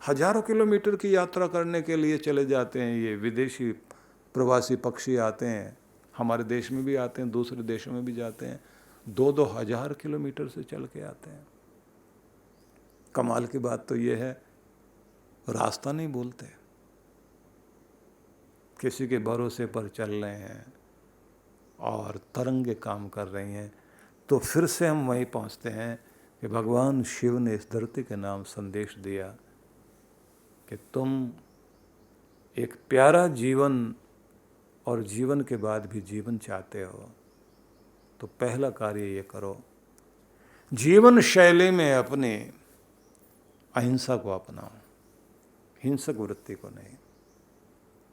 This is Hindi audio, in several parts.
हजारों किलोमीटर की यात्रा करने के लिए चले जाते हैं। ये विदेशी प्रवासी पक्षी आते हैं, हमारे देश में भी आते हैं, दूसरे देशों में भी जाते हैं, 2-2 हजार किलोमीटर से चल के आते हैं। कमाल की बात तो ये है, रास्ता नहीं भूलते, किसी के भरोसे पर चल रहे हैं और तरंगे काम कर रही हैं। तो फिर से हम वहीं पहुंचते हैं कि भगवान शिव ने इस धरती के नाम संदेश दिया कि तुम एक प्यारा जीवन और जीवन के बाद भी जीवन चाहते हो तो पहला कार्य ये करो, जीवन शैली में अपनी अहिंसा को अपनाओ, हिंसक वृत्ति को नहीं।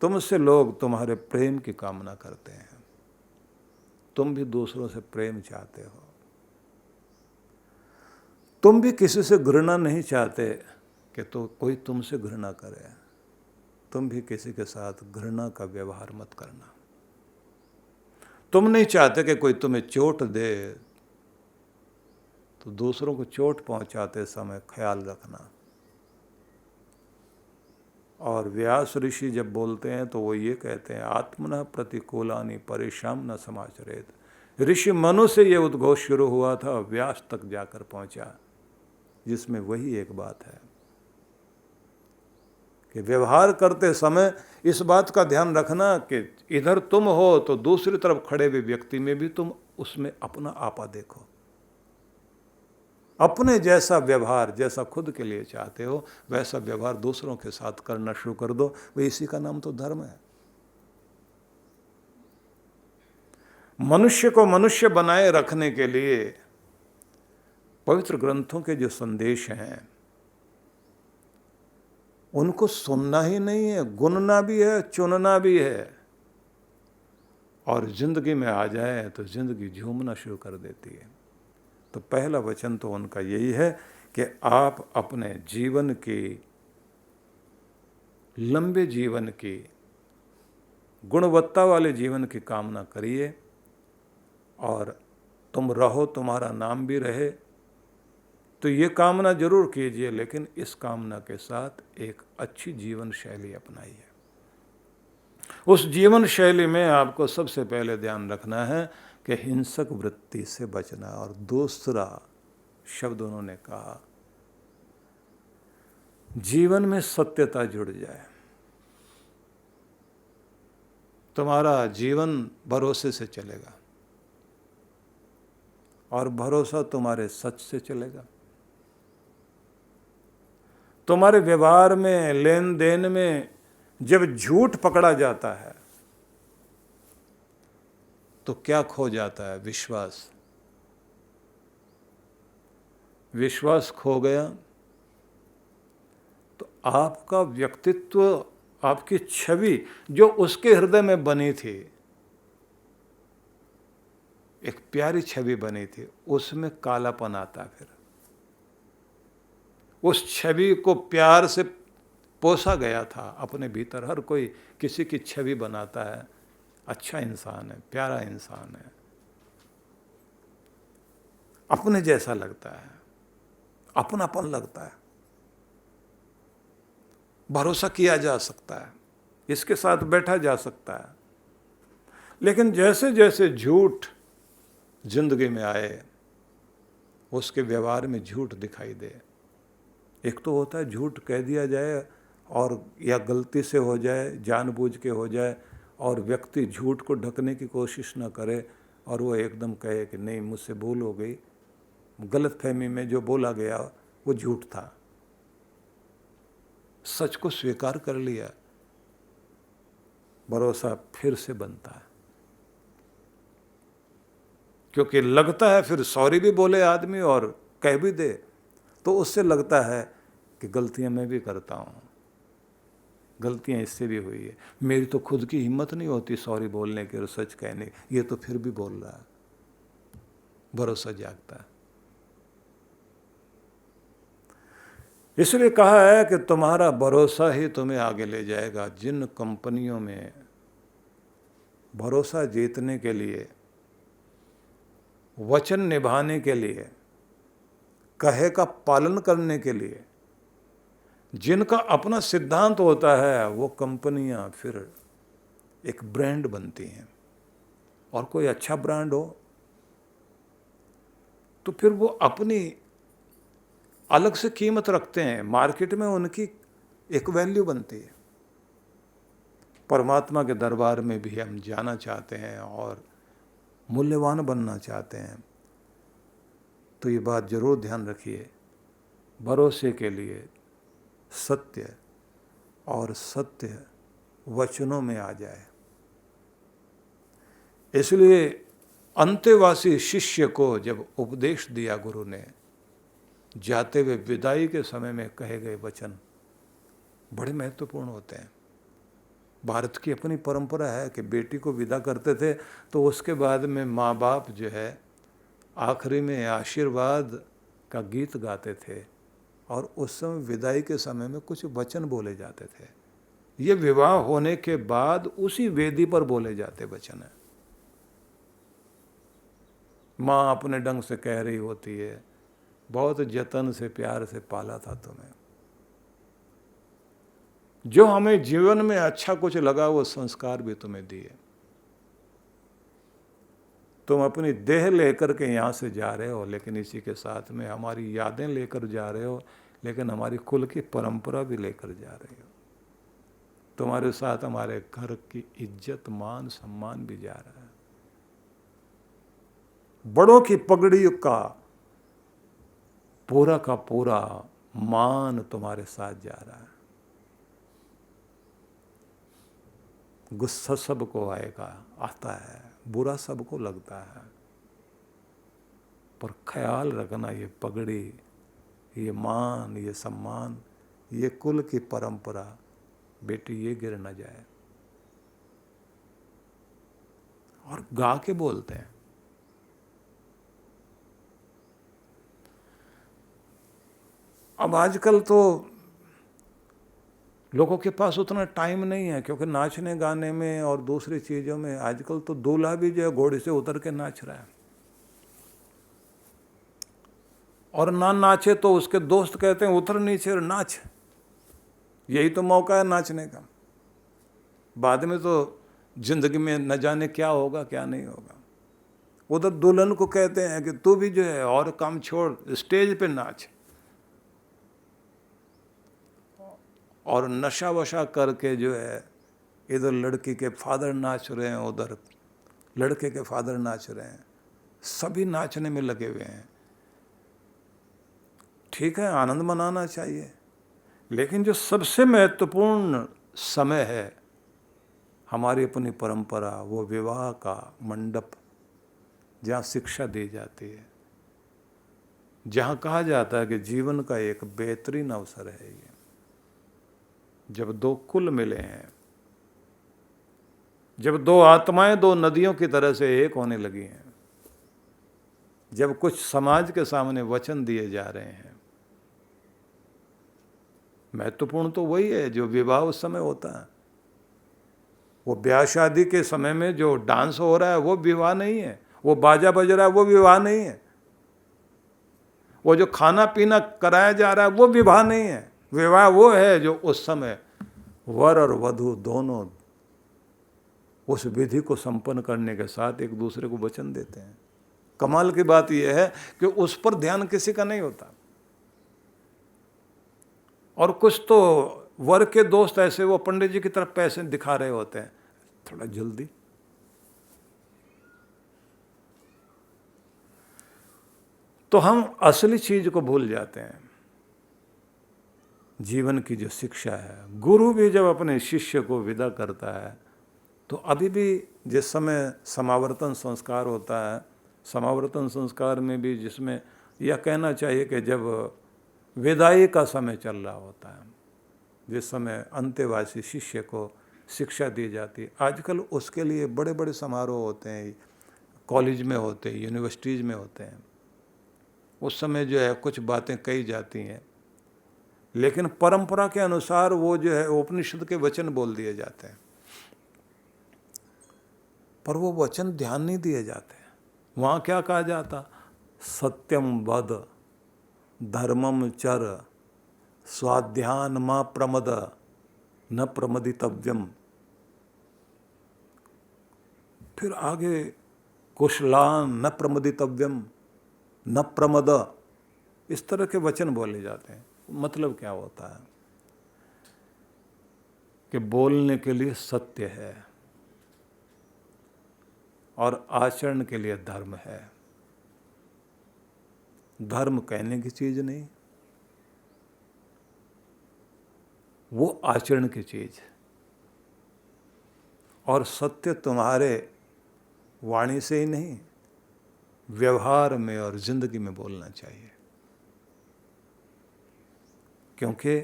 तुमसे लोग तुम्हारे प्रेम की कामना करते हैं, तुम भी दूसरों से प्रेम चाहते हो, तुम भी किसी से घृणा नहीं चाहते कि तो कोई तुमसे घृणा करे, तुम भी किसी के साथ घृणा का व्यवहार मत करना। तुम नहीं चाहते कि कोई तुम्हें चोट दे, तो दूसरों को चोट पहुंचाते समय ख्याल रखना। और व्यास ऋषि जब बोलते हैं तो वो ये कहते हैं, आत्मनः प्रतिकूलानि परेशान न समाचरेत। ऋषि मनु से ये उद्घोष शुरू हुआ था, व्यास तक जाकर पहुंचा, जिसमें वही एक बात है कि व्यवहार करते समय इस बात का ध्यान रखना कि इधर तुम हो तो दूसरी तरफ खड़े हुए व्यक्ति में भी तुम उसमें अपना आपा देखो। अपने जैसा व्यवहार, जैसा खुद के लिए चाहते हो वैसा व्यवहार दूसरों के साथ करना शुरू कर दो। वही इसी का नाम तो धर्म है। मनुष्य को मनुष्य बनाए रखने के लिए पवित्र ग्रंथों के जो संदेश हैं उनको सुनना ही नहीं है, गुनना भी है, चुनना भी है, और जिंदगी में आ जाए तो जिंदगी झूमना शुरू कर देती है। तो पहला वचन तो उनका यही है कि आप अपने जीवन की, लंबे जीवन की, गुणवत्ता वाले जीवन की कामना करिए, और तुम रहो, तुम्हारा नाम भी रहे, तो ये कामना जरूर कीजिए, लेकिन इस कामना के साथ एक अच्छी जीवन शैली अपनाइए। उस जीवन शैली में आपको सबसे पहले ध्यान रखना है कि हिंसक वृत्ति से बचना, और दूसरा शब्द उन्होंने कहा, जीवन में सत्यता जुड़ जाए। तुम्हारा जीवन भरोसे से चलेगा और भरोसा तुम्हारे सच से चलेगा। तुम्हारे व्यवहार में, लेन देन में जब झूठ पकड़ा जाता है तो क्या खो जाता है? विश्वास। विश्वास खो गया तो आपका व्यक्तित्व, आपकी छवि जो उसके हृदय में बनी थी, एक प्यारी छवि बनी थी, उसमें कालापन आता। फिर उस छवि को प्यार से पोसा गया था अपने भीतर। हर कोई किसी की छवि बनाता है, अच्छा इंसान है, प्यारा इंसान है, अपने जैसा लगता है, अपनापन लगता है, भरोसा किया जा सकता है, इसके साथ बैठा जा सकता है। लेकिन जैसे जैसे झूठ जिंदगी में आए, उसके व्यवहार में झूठ दिखाई दे। एक तो होता है झूठ कह दिया जाए, और या गलती से हो जाए, जानबूझ के हो जाए, और व्यक्ति झूठ को ढकने की कोशिश न करे, और वो एकदम कहे कि नहीं, मुझसे भूल हो गई, गलतफहमी में जो बोला गया वो झूठ था, सच को स्वीकार कर लिया। भरोसा फिर से बनता है, क्योंकि लगता है फिर सॉरी भी बोले आदमी और कह भी दे, तो उससे लगता है कि गलतियां मैं भी करता हूँ, गलतियां इससे भी हुई है, मेरी तो खुद की हिम्मत नहीं होती सॉरी बोलने की और सच कहने की, ये तो फिर भी बोल रहा है। भरोसा जागता है। इसलिए कहा है कि तुम्हारा भरोसा ही तुम्हें आगे ले जाएगा। जिन कंपनियों में भरोसा जीतने के लिए, वचन निभाने के लिए, कहे का पालन करने के लिए जिनका अपना सिद्धांत होता है वो कंपनियां फिर एक ब्रांड बनती हैं, और कोई अच्छा ब्रांड हो तो फिर वो अपनी अलग से कीमत रखते हैं, मार्केट में उनकी एक वैल्यू बनती है। परमात्मा के दरबार में भी हम जाना चाहते हैं और मूल्यवान बनना चाहते हैं, तो ये बात जरूर ध्यान रखिए, भरोसे के लिए सत्य और सत्य वचनों में आ जाए। इसलिए अंतेवासी शिष्य को जब उपदेश दिया गुरु ने, जाते हुए विदाई के समय में कहे गए वचन बड़े महत्वपूर्ण होते हैं। भारत की अपनी परंपरा है कि बेटी को विदा करते थे तो उसके बाद में माँ बाप जो है आखिरी में आशीर्वाद का गीत गाते थे, और उस समय विदाई के समय में कुछ वचन बोले जाते थे। ये विवाह होने के बाद उसी वेदी पर बोले जाते वचन है। माँ अपने ढंग से कह रही होती है, बहुत जतन से प्यार से पाला था तुम्हें, जो हमें जीवन में अच्छा कुछ लगा वो संस्कार भी तुम्हें दिए। तुम अपनी देह लेकर के यहाँ से जा रहे हो, लेकिन इसी के साथ में हमारी यादें लेकर जा रहे हो, लेकिन हमारी कुल की परंपरा भी लेकर जा रहे हो। तुम्हारे साथ हमारे घर की इज्जत मान सम्मान भी जा रहा है। बड़ों की पगड़ी का पूरा मान तुम्हारे साथ जा रहा है। गुस्सा सबको आएगा, आता है, बुरा सबको लगता है, पर ख्याल रखना ये पगड़ी, ये मान, ये सम्मान, ये कुल की परंपरा, बेटी ये गिर न जाए। और गा के बोलते हैं। अब आजकल तो लोगों के पास उतना टाइम नहीं है, क्योंकि नाचने गाने में और दूसरी चीज़ों में आजकल तो दूल्हा भी जो है घोड़े से उतर के नाच रहा है, और ना नाचे तो उसके दोस्त कहते हैं उतर नीचे और नाच, यही तो मौका है नाचने का। बाद में तो जिंदगी में न जाने क्या होगा क्या नहीं होगा। उधर दुल्हन को कहते हैं कि तू भी जो है और काम छोड़, स्टेज पे नाच, और नशा वशा करके जो है इधर लड़की के फादर नाच रहे हैं, उधर लड़के के फादर नाच रहे हैं, सभी नाचने में लगे हुए हैं। ठीक है, आनंद मनाना चाहिए, लेकिन जो सबसे महत्वपूर्ण समय है हमारी अपनी परंपरा, वो विवाह का मंडप, जहाँ शिक्षा दी जाती है, जहाँ कहा जाता है कि जीवन का एक बेहतरीन अवसर है ये, जब दो कुल मिले हैं, जब दो आत्माएं दो नदियों की तरह से एक होने लगी हैं, जब कुछ समाज के सामने वचन दिए जा रहे हैं। महत्वपूर्ण तो वही है जो विवाह उस समय होता है। वो ब्याह शादी के समय में जो डांस हो रहा है वो विवाह नहीं है, वो बाजा बज रहा है वो विवाह नहीं है, वो जो खाना पीना कराया जा रहा है वो विवाह नहीं है। विवाह वो है जो उस समय वर और वधू दोनों उस विधि को संपन्न करने के साथ एक दूसरे को वचन देते हैं। कमाल की बात यह है कि उस पर ध्यान किसी का नहीं होता, और कुछ तो वर के दोस्त ऐसे वो पंडित जी की तरफ पैसे दिखा रहे होते हैं, थोड़ा जल्दी। तो हम असली चीज को भूल जाते हैं, जीवन की जो शिक्षा है। गुरु भी जब अपने शिष्य को विदा करता है तो अभी भी जिस समय समावर्तन संस्कार होता है, समावर्तन संस्कार में भी जिसमें यह कहना चाहिए कि जब विदाई का समय चल रहा होता है, जिस समय अंत्यवासी शिष्य को शिक्षा दी जाती है, आजकल उसके लिए बड़े बड़े समारोह होते हैं, कॉलेज में होते हैं, यूनिवर्सिटीज़ में होते हैं। उस समय जो है कुछ बातें कही जाती हैं, लेकिन परंपरा के अनुसार वो जो है उपनिषद के वचन बोल दिए जाते हैं, पर वो वचन ध्यान नहीं दिए जाते। वहाँ क्या कहा जाता? सत्यम वद, धर्मम चर, स्वाध्यान मा प्रमद न प्रमदितव्यम। फिर आगे कुशलान न प्रमदितव्यम न प्रमद, इस तरह के वचन बोले जाते हैं। मतलब क्या होता है कि बोलने के लिए सत्य है और आचरण के लिए धर्म है। धर्म कहने की चीज नहीं, वो आचरण की चीज। और सत्य तुम्हारे वाणी से ही नहीं, व्यवहार में और जिंदगी में बोलना चाहिए, क्योंकि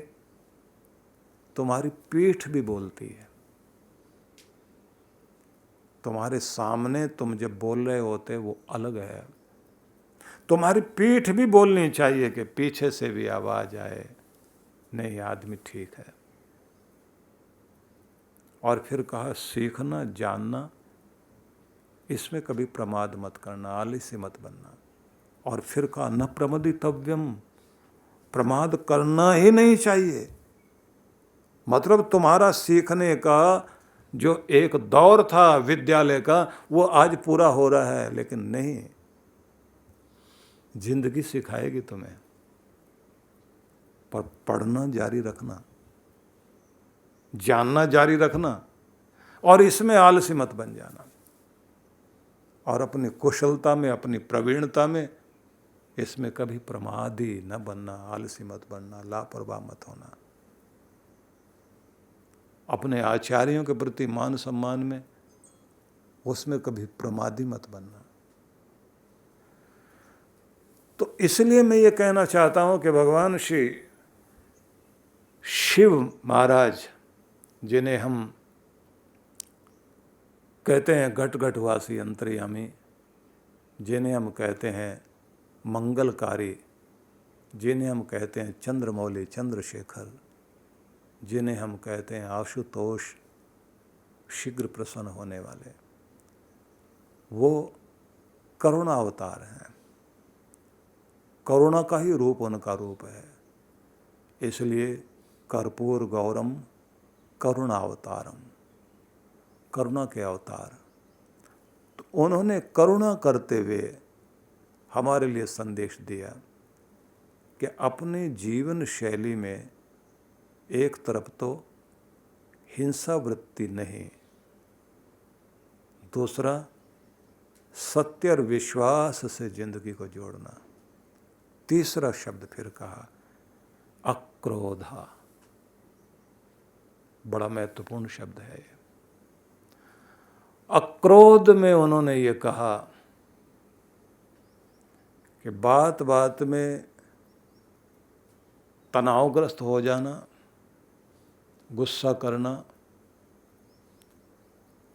तुम्हारी पीठ भी बोलती है। तुम्हारे सामने तुम जब बोल रहे होते वो अलग है, तुम्हारी पीठ भी बोलनी चाहिए कि पीछे से भी आवाज आए, नहीं आदमी ठीक है। और फिर कहा सीखना जानना, इसमें कभी प्रमाद मत करना, आलसी मत बनना। और फिर कहा न प्रमदितव्यम, प्रमाद करना ही नहीं चाहिए। मतलब तुम्हारा सीखने का जो एक दौर था विद्यालय का, वो आज पूरा हो रहा है, लेकिन नहीं, जिंदगी सिखाएगी तुम्हें। पर पढ़ना जारी रखना, जानना जारी रखना, और इसमें आलसी मत बन जाना। और अपनी कुशलता में, अपनी प्रवीणता में, इसमें कभी प्रमादी न बनना, आलसी मत बनना, लापरवाह मत होना। अपने आचार्यों के प्रति मान सम्मान में, उसमें कभी प्रमादी मत बनना। तो इसलिए मैं ये कहना चाहता हूं कि भगवान श्री शिव महाराज, जिन्हें हम कहते हैं घट घटवासी अंतर्यामी, जिन्हें हम कहते हैं मंगलकारी, जिन्हें हम कहते हैं चंद्रमौली चंद्रशेखर, जिन्हें हम कहते हैं आशुतोष, शीघ्र प्रसन्न होने वाले, वो करुणा अवतार हैं। करुणा का ही रूप उनका रूप है। इसलिए कर्पूर गौरम करुणा अवतारम, करुणा के अवतार। तो उन्होंने करुणा करते हुए हमारे लिए संदेश दिया कि अपनी जीवन शैली में एक तरफ तो हिंसा वृत्ति नहीं, दूसरा सत्य और विश्वास से जिंदगी को जोड़ना, तीसरा शब्द फिर कहा अक्रोधा, बड़ा महत्वपूर्ण शब्द है। अक्रोध में उन्होंने ये कहा कि बात बात में तनावग्रस्त हो जाना, गुस्सा करना,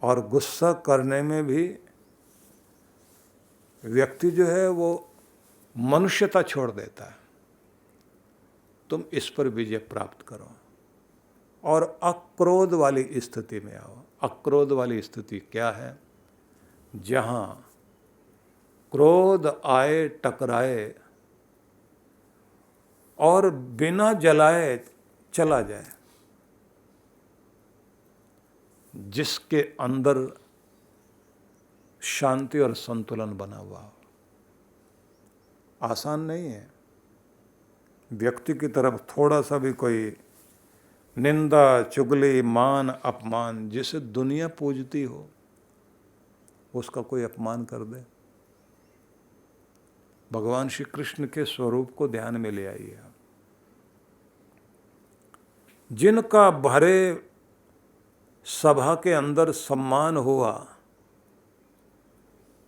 और गुस्सा करने में भी व्यक्ति जो है वो मनुष्यता छोड़ देता है। तुम इस पर विजय प्राप्त करो और अक्रोध वाली स्थिति में आओ। अक्रोध वाली स्थिति क्या है? जहाँ क्रोध आए, टकराए और बिना जलाए चला जाए, जिसके अंदर शांति और संतुलन बना हुआ हो। आसान नहीं है। व्यक्ति की तरफ थोड़ा सा भी कोई निंदा, चुगली, मान, अपमान, जिसे दुनिया पूजती हो, उसका कोई अपमान कर दे, भगवान श्री कृष्ण के स्वरूप को ध्यान में ले आइए। जिनका भरे सभा के अंदर सम्मान हुआ,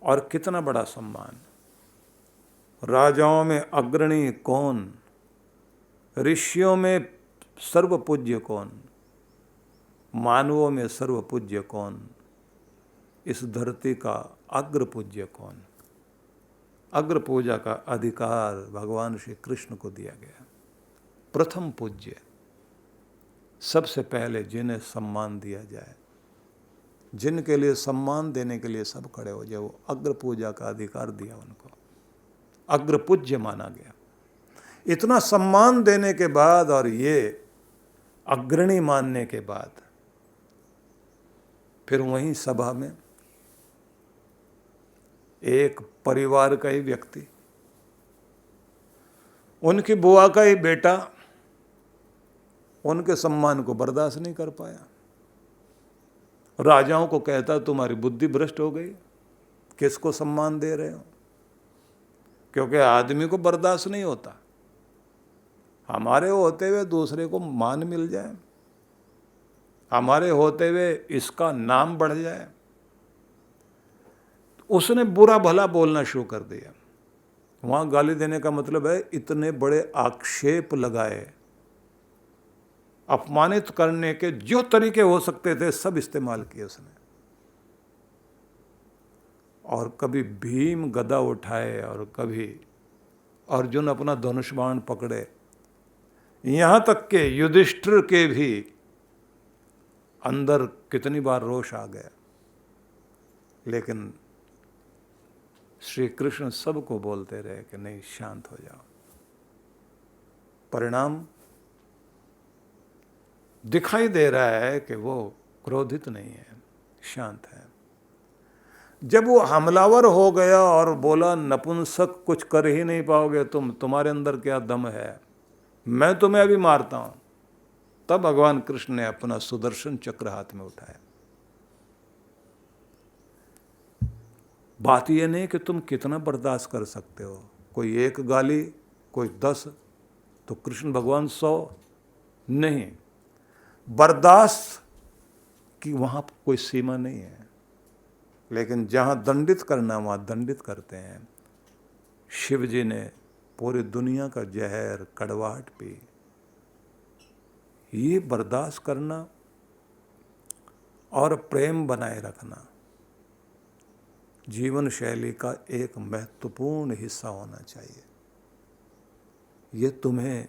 और कितना बड़ा सम्मान, राजाओं में अग्रणी कौन, ऋषियों में सर्वपूज्य कौन, मानवों में सर्वपूज्य कौन, इस धरती का अग्र पूज्य कौन। अग्र पूजा का अधिकार भगवान श्री कृष्ण को दिया गया। प्रथम पूज्य, सबसे पहले जिन्हें सम्मान दिया जाए, जिनके लिए सम्मान देने के लिए सब खड़े हो जाए, वो अग्र पूजा का अधिकार दिया उनको, अग्र पूज्य माना गया। इतना सम्मान देने के बाद और ये अग्रणी मानने के बाद फिर वहीं सभा में एक परिवार का ही व्यक्ति, उनकी बुआ का ही बेटा उनके सम्मान को बर्दाश्त नहीं कर पाया। राजाओं को कहता तुम्हारी बुद्धि भ्रष्ट हो गई, किसको सम्मान दे रहे हो? क्योंकि आदमी को बर्दाश्त नहीं होता हमारे होते हुए दूसरे को मान मिल जाए, हमारे होते हुए इसका नाम बढ़ जाए। उसने बुरा भला बोलना शुरू कर दिया। वहां गाली देने का मतलब है इतने बड़े आक्षेप लगाए, अपमानित करने के जो तरीके हो सकते थे सब इस्तेमाल किए उसने। और कभी भीम गदा उठाए और कभी अर्जुन अपना धनुष बाण पकड़े, यहां तक के युधिष्ठिर के भी अंदर कितनी बार रोष आ गया। लेकिन श्री कृष्ण सबको बोलते रहे कि नहीं, शांत हो जाओ। परिणाम दिखाई दे रहा है कि वो क्रोधित नहीं है, शांत है। जब वो हमलावर हो गया और बोला नपुंसक कुछ कर ही नहीं पाओगे तुम, तुम्हारे अंदर क्या दम है, मैं तुम्हें अभी मारता हूं, तब भगवान कृष्ण ने अपना सुदर्शन चक्र हाथ में उठाया। बात यह नहीं कि तुम कितना बर्दाश्त कर सकते हो, कोई एक गाली, कोई 10, तो कृष्ण भगवान 100 नहीं। बर्दाश्त की वहां कोई सीमा नहीं है, लेकिन जहां दंडित करना वहां दंडित करते हैं। शिव जी ने पूरी दुनिया का जहर कड़वाहट पी। ये बर्दाश्त करना और प्रेम बनाए रखना जीवन शैली का एक महत्वपूर्ण हिस्सा होना चाहिए। ये तुम्हें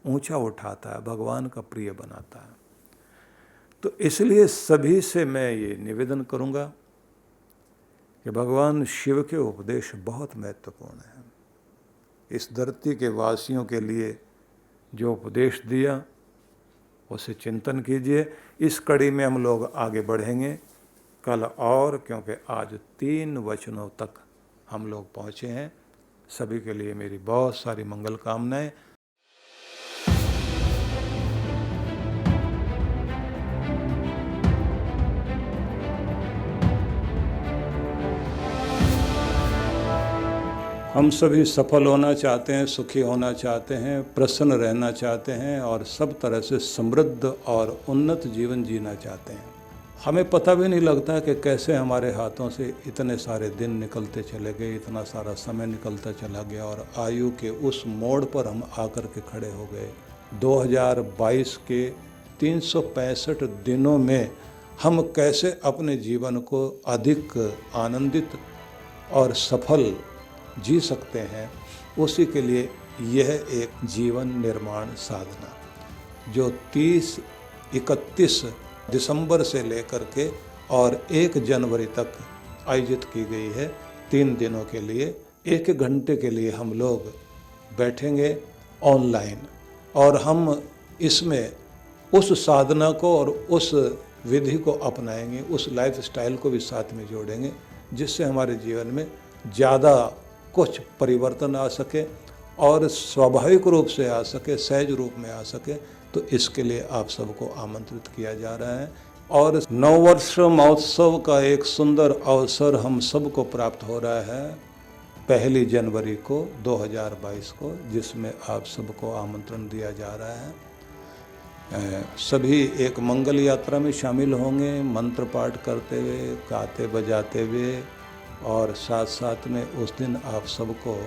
ऊंचा उठाता है, भगवान का प्रिय बनाता है। तो इसलिए सभी से मैं ये निवेदन करूंगा कि भगवान शिव के उपदेश बहुत महत्वपूर्ण हैं। इस धरती के वासियों के लिए जो उपदेश दिया उसे चिंतन कीजिए। इस कड़ी में हम लोग आगे बढ़ेंगे कल और, क्योंकि आज 3 वचनों तक हम लोग पहुँचे हैं। सभी के लिए मेरी बहुत सारी मंगल कामनाएं। हम सभी सफल होना चाहते हैं, सुखी होना चाहते हैं, प्रसन्न रहना चाहते हैं और सब तरह से समृद्ध और उन्नत जीवन जीना चाहते हैं। हमें पता भी नहीं लगता कि कैसे हमारे हाथों से इतने सारे दिन निकलते चले गए, इतना सारा समय निकलता चला गया और आयु के उस मोड़ पर हम आकर के खड़े हो गए। 2022 के 365 दिनों में हम कैसे अपने जीवन को अधिक आनंदित और सफल जी सकते हैं, उसी के लिए यह एक जीवन निर्माण साधना जो 30-31 दिसंबर से लेकर के और 1 जनवरी तक आयोजित की गई है। 3 दिनों के लिए 1 घंटे के लिए हम लोग बैठेंगे ऑनलाइन और हम इसमें उस साधना को और उस विधि को अपनाएंगे, उस लाइफ स्टाइल को भी साथ में जोड़ेंगे, जिससे हमारे जीवन में ज़्यादा कुछ परिवर्तन आ सके और स्वाभाविक रूप से आ सके, सहज रूप में आ सके। तो इसके लिए आप सबको आमंत्रित किया जा रहा है और नववर्ष महोत्सव का एक सुंदर अवसर हम सबको प्राप्त हो रहा है 1 जनवरी को 2022 को, जिसमें आप सबको आमंत्रण दिया जा रहा है। सभी एक मंगल यात्रा में शामिल होंगे, मंत्र पाठ करते हुए, गाते बजाते हुए, और साथ साथ में उस दिन आप सबको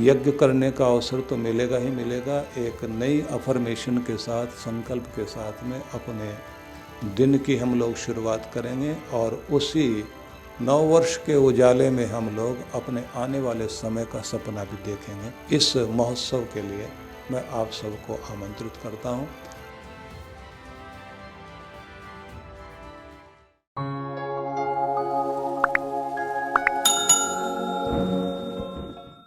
यज्ञ करने का अवसर तो मिलेगा ही मिलेगा। एक नई अफर्मेशन के साथ, संकल्प के साथ में अपने दिन की हम लोग शुरुआत करेंगे और उसी नववर्ष के उजाले में हम लोग अपने आने वाले समय का सपना भी देखेंगे। इस महोत्सव के लिए मैं आप सबको आमंत्रित करता हूँ।